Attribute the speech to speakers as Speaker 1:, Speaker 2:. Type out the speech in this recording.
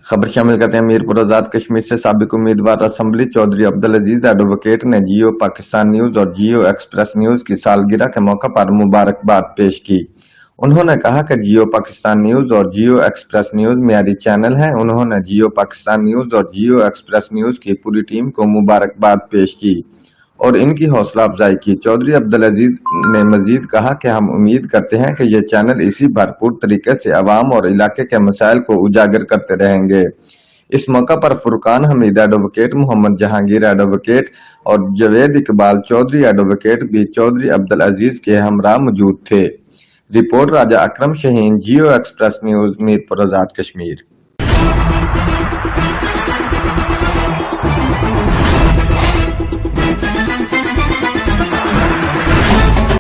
Speaker 1: खबर शामिल करते हैं मीरपुर आजाद कश्मीर से। साबिक उम्मीदवार असम्बली चौधरी अब्दुल अजीज एडवोकेट ने जियो पाकिस्तान न्यूज और जियो एक्सप्रेस न्यूज की सालगिरह के मौके पर मुबारकबाद पेश की। उन्होंने कहा कि जियो पाकिस्तान न्यूज और जियो एक्सप्रेस न्यूज मियारी चैनल हैं। उन्होंने जियो पाकिस्तान न्यूज और जियो एक्सप्रेस न्यूज की पूरी टीम को मुबारकबाद पेश की और इनकी हौसला अफजाई की। चौधरी अब्दुल अजीज ने मजीद कहा कि हम उम्मीद करते हैं कि ये चैनल इसी भरपूर तरीके से अवाम और इलाके के मसाइल को उजागर करते रहेंगे। इस मौका पर फुरकान हमीद एडवोकेट, मोहम्मद जहांगीर एडवोकेट और जवेद इकबाल चौधरी एडवोकेट भी चौधरी अब्दुल अजीज के हमरा मौजूद थे। रिपोर्ट राजा अकरम शहीन, जियो एक्सप्रेस न्यूज, मीरपुर आजाद कश्मीर।